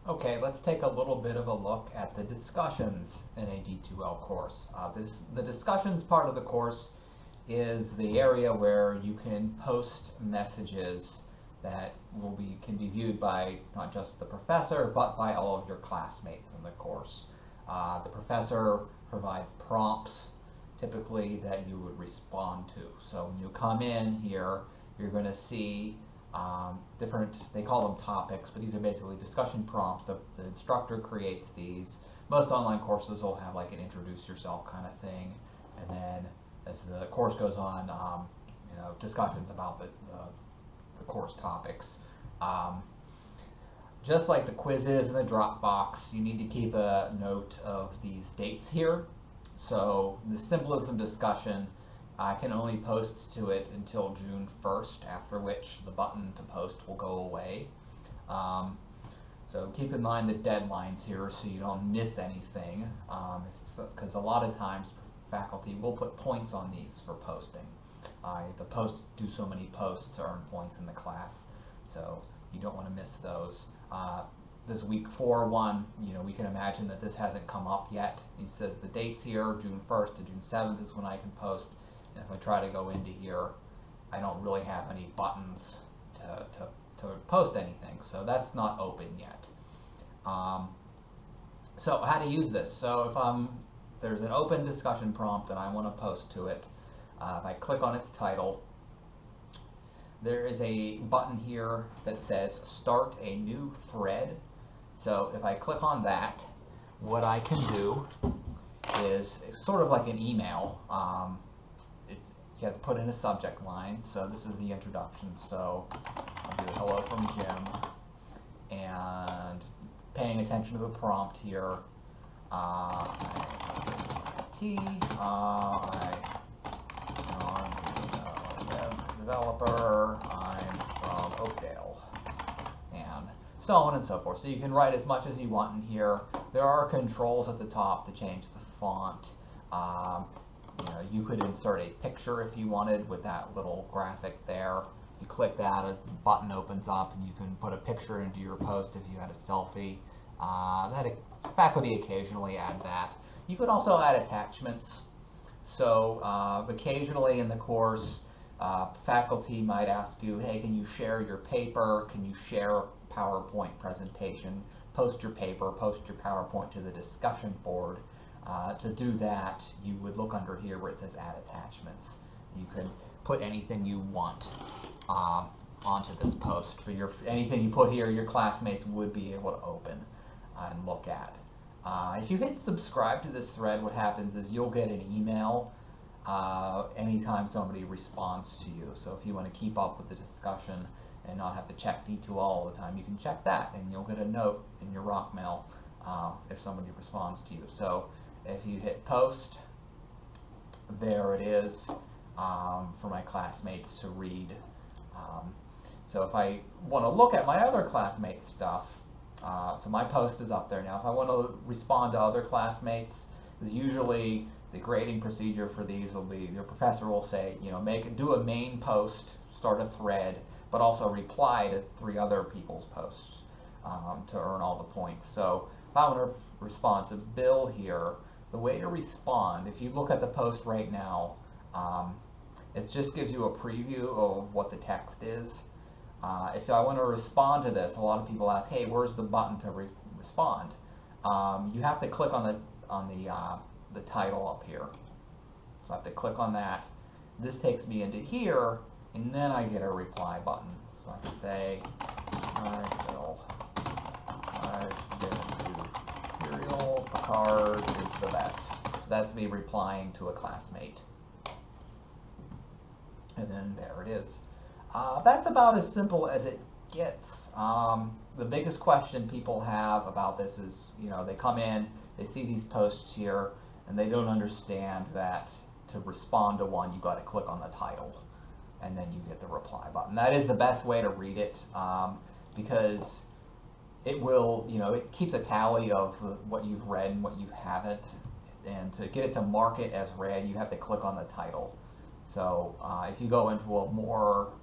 Okay, let's take a little bit of a look at the discussions in a D2L course. The discussions part of the course is the area where you can post messages that can be viewed by not just the professor, but by all of your classmates in the course. The professor provides prompts typically that you would respond to. So when you come in here, you're going to see different, they call them topics, but these are basically discussion prompts. The instructor creates these. Most online courses will have like an introduce yourself kind of thing, and then as the course goes on, discussions about the course topics. Just like the quizzes in the Dropbox, you need to keep a note of these dates here. So the symbolism discussion, I can only post to it until June 1st, after which the button to post will go away. So keep in mind the deadlines here so you don't miss anything, because a lot of times faculty will put points on these for posting. Do so many posts to earn points in the class, so you don't want to miss those. This week 4 one, we can imagine that this hasn't come up yet. It says the dates here, June 1st to June 7th is when I can post. And if I try to go into here, I don't really have any buttons to post anything, so that's not open yet. So how to use this? So if there's an open discussion prompt and I want to post to it, if I click on its title, there is a button here that says start a new thread. So if I click on that, what I can do is it's sort of like an email. You have to put in a subject line. So this is the introduction. So I'll do hello from Jim, and paying attention to the prompt here. I'm a web developer. I'm from Oakdale, and so on and so forth. So you can write as much as you want in here. There are controls at the top to change the font. You could insert a picture if you wanted with that little graphic there. You click that, a button opens up, and you can put a picture into your post if you had a selfie. Faculty occasionally add that. You could also add attachments. So occasionally in the course, faculty might ask you, hey, can you share your paper? Can you share a PowerPoint presentation? Post your paper, post your PowerPoint to the discussion board. To do that, you would look under here where it says add attachments. You can put anything you want onto this post. Anything you put here, your classmates would be able to open and look at. If you hit subscribe to this thread, what happens is you'll get an email anytime somebody responds to you. So if you want to keep up with the discussion and not have to check D2L all the time, you can check that, and you'll get a note in your rock mail if somebody responds to you. So if you hit post, there it is for my classmates to read. So if I want to look at my other classmates' stuff, so my post is up there now. If I want to respond to other classmates, usually the grading procedure for these will be, your professor will say, do a main post, start a thread, but also reply to 3 other people's posts to earn all the points. So if I want to respond to Bill here, the way to respond, if you look at the post right now, it just gives you a preview of what the text is. If I want to respond to this, a lot of people ask, hey, where's the button to respond? You have to click on the title up here. So I have to click on that. This takes me into here, and then I get a reply button. So I can say, hi, Bill. I've been to Imperial, Picard is the best. So that's me replying to a classmate. And then there it is. That's about as simple as it gets. The biggest question people have about this is, they come in, they see these posts here, and they don't understand that to respond to one, you've got to click on the title, and then you get the reply button. That is the best way to read it, because it will, it keeps a tally of what you've read and what you haven't, and to get it to mark it as read, you have to click on the title. So if you go into a more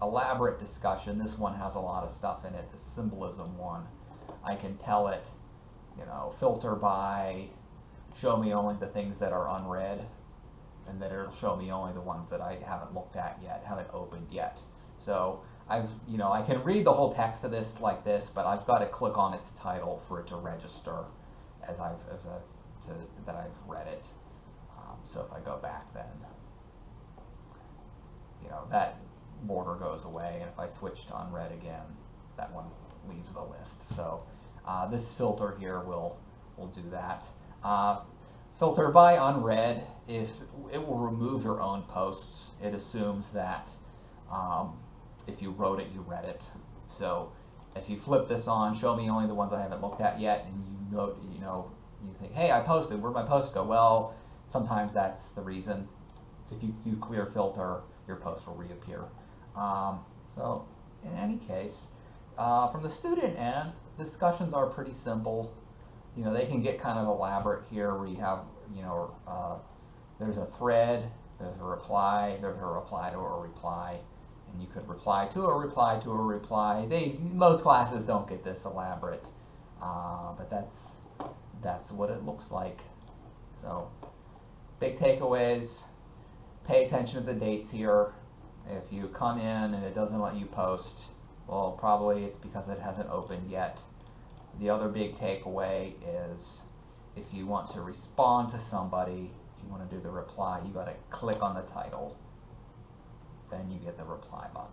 elaborate discussion, this one has a lot of stuff in it, the symbolism one. I can tell it, you know, filter by, show me only the things that are unread, and then it'll show me only the ones that I haven't looked at yet, haven't opened yet. So you know, I can read the whole text of this like this, but I've got to click on its title for it to register that I've read it. So if I go back, then you know that border goes away, and if I switch to unread again, that one leaves the list. So this filter here will do that. Filter by unread, if it will remove your own posts. It assumes that if you wrote it, you read it. So if you flip this on, show me only the ones I haven't looked at yet, and you think, hey, I posted, where'd my post go? Well, sometimes that's the reason. So if you do clear filter, your post will reappear. So in any case, from the student end, discussions are pretty simple. You know, they can get kind of elaborate here where you have, you know, there's a thread, there's a reply to a reply, and you could reply to a reply to a reply. Most classes don't get this elaborate, but that's what it looks like. So, big takeaways, pay attention to the dates here. If you come in and it doesn't let you post, well, probably it's because it hasn't opened yet. The other big takeaway is if you want to respond to somebody, if you want to do the reply, you got to click on the title. Then you get the reply button.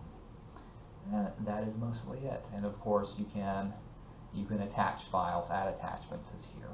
And that is mostly it. And of course, you can attach files, add attachments as here.